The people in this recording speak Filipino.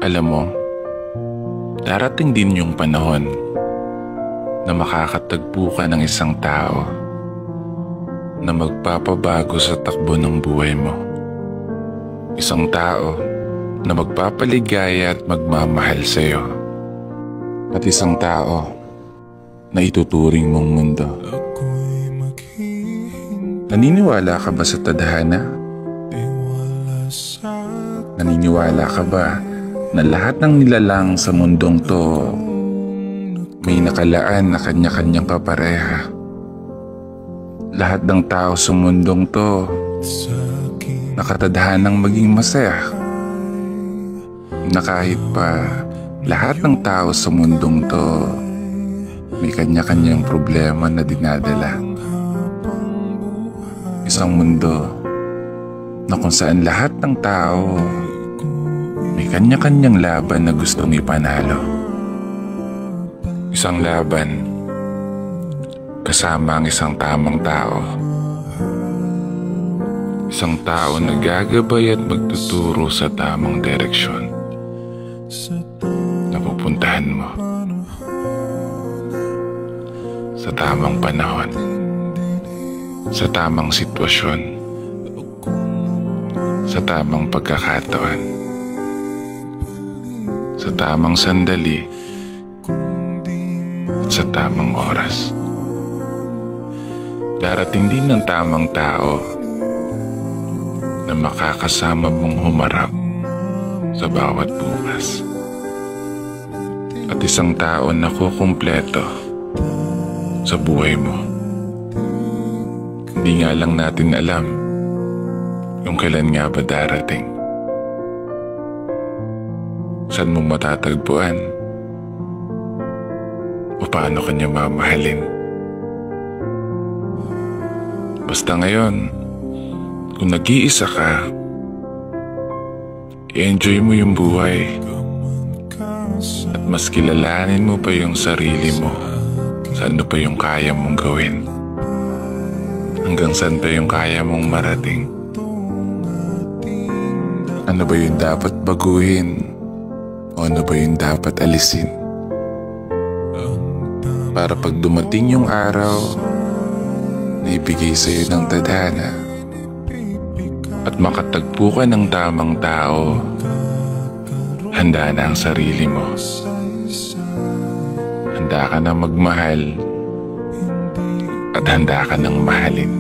Alam mo, darating din yung panahon na makakatagpo ka ng isang tao na magpapabago sa takbo ng buhay mo. Isang tao na magpapaligaya at magmamahal sa'yo. At isang tao na ituturing mong mundo. Naniniwala ka ba sa tadhana? Naniniwala ka ba na lahat ng nilalang sa mundong to may nakalaan na kanya-kanyang kapareha? Lahat ng tao sa mundong to nakatadhanang maging masaya, na kahit pa lahat ng tao sa mundong to may kanya-kanyang problema na dinadala. Isang mundo na kung saan lahat ng tao may kanya-kanyang laban na gustong ipanalo. Isang laban kasama ang isang tamang tao. Isang tao na gagabay at magtuturo sa tamang direksyon na pupuntahan mo sa tamang panahon, sa tamang sitwasyon, sa tamang pagkakataon, sa tamang sandali, at sa tamang oras. Darating din ng tamang tao na makakasama mong humarap sa bawat bukas. At isang tao na kukumpleto sa buhay mo. Hindi nga lang natin alam kung kailan nga ba darating. Saan mo matatagpuan? O paano kanya mamahalin? Basta ngayon, kung nag-iisa ka, i-enjoy mo yung buhay at mas kilalanin mo pa yung sarili mo sa ano pa yung kaya mong gawin, hanggang saan pa yung kaya mong marating. Ano ba yung dapat baguhin o ano ba yung dapat alisin, para pag dumating yung araw na ibigay sa'yo ng tadhana at makatagpo ka ng tamang tao, handa na ang sarili mo. Handa ka na magmahal at handa ka ng mahalin.